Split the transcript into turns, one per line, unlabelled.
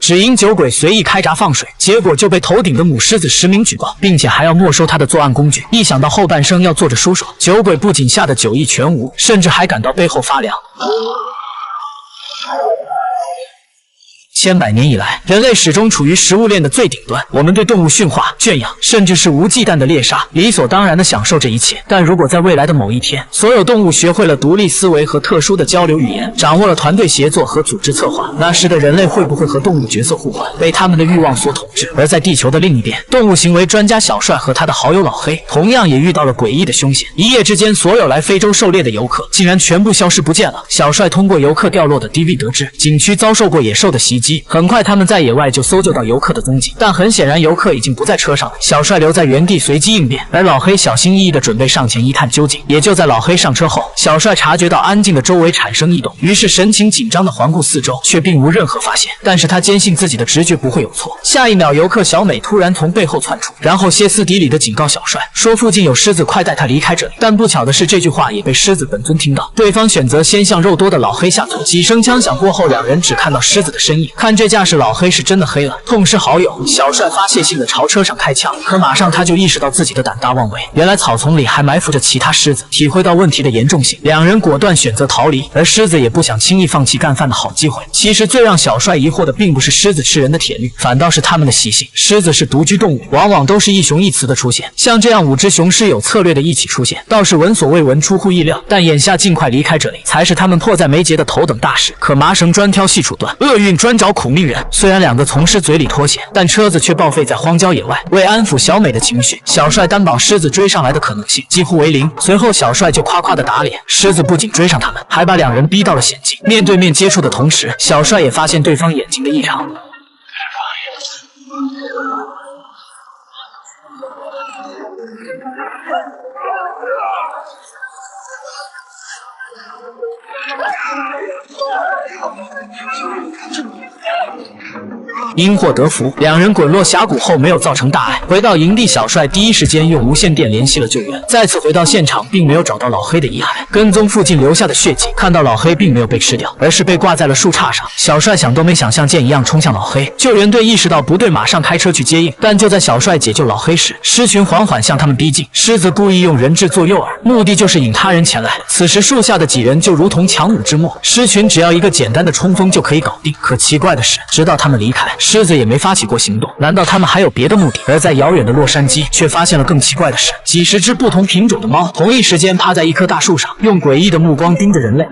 只因酒鬼随意开闸放水，结果就被头顶的母狮子实名举报，并且还要没收他的作案工具。一想到后半生要做着舒爽，酒鬼不仅吓得酒意全无，甚至还感到背后发凉。千百年以来，人类始终处于食物链的最顶端。我们对动物驯化、圈养，甚至是无忌惮的猎杀，理所当然地享受这一切。但如果在未来的某一天，所有动物学会了独立思维和特殊的交流语言，掌握了团队协作和组织策划，那时的人类会不会和动物角色互换，被他们的欲望所统治？而在地球的另一边，动物行为专家小帅和他的好友老黑，同样也遇到了诡异的凶险。一夜之间，所有来非洲狩猎的游客竟然全部消失不见了。小帅通过游客掉落的 DV 得知，景区遭受过野兽的袭击。很快他们在野外就搜救到游客的踪迹，但很显然游客已经不在车上了。小帅留在原地随机应变，而老黑小心翼翼地准备上前一探究竟。也就在老黑上车后，小帅察觉到安静的周围产生异动，于是神情紧张地环顾四周，却并无任何发现。但是他坚信自己的直觉不会有错。下一秒，游客小美突然从背后窜出，然后歇斯底里地警告小帅，说附近有狮子，快带他离开这里。但不巧的是，这句话也被狮子本尊听到，对方选择先向肉多的老黑下嘴。几声枪响过后，两人只看到狮子的身影。看这架势，老黑是真的黑了。痛失好友，小帅发泄性的朝车上开枪，可马上他就意识到自己的胆大妄为，原来草丛里还埋伏着其他狮子。体会到问题的严重性，两人果断选择逃离，而狮子也不想轻易放弃干饭的好机会。其实最让小帅疑惑的并不是狮子吃人的铁律，反倒是他们的习性。狮子是独居动物，往往都是一雄一雌的出现，像这样5只雄狮有策略的一起出现，倒是闻所未闻，出乎意料。但眼下尽快离开这里，才是他们迫在眉睫的头等大事。可麻绳专挑细处断，厄运专找苦命人。虽然2个从狮嘴里脱险，但车子却报废在荒郊野外。为安抚小美的情绪，小帅担保狮子追上来的可能性几乎为0。随后小帅就夸夸的打脸，狮子不仅追上他们，还把两人逼到了险境。面对面接触的同时，小帅也发现对方眼睛的异常。因祸得福，两人滚落峡谷后没有造成大碍。回到营地，小帅第一时间用无线电联系了救援。再次回到现场，并没有找到老黑的遗骸，跟踪附近留下的血迹，看到老黑并没有被吃掉，而是被挂在了树杈上。小帅想都没想，像箭一样冲向老黑。救援队意识到不对，马上开车去接应。但就在小帅解救老黑时，狮群缓缓向他们逼近。狮子故意用人质做诱饵，目的就是引他人前来。此时树下的几人就如同强弩之末，狮群只要一个简单的冲锋就可以搞定。可奇怪的是，直到他们离开，狮子也没发起过行动。难道他们还有别的目的？而在遥远的洛杉矶，却发现了更奇怪的事：几十只不同品种的猫同一时间趴在一棵大树上，用诡异的目光盯着人类。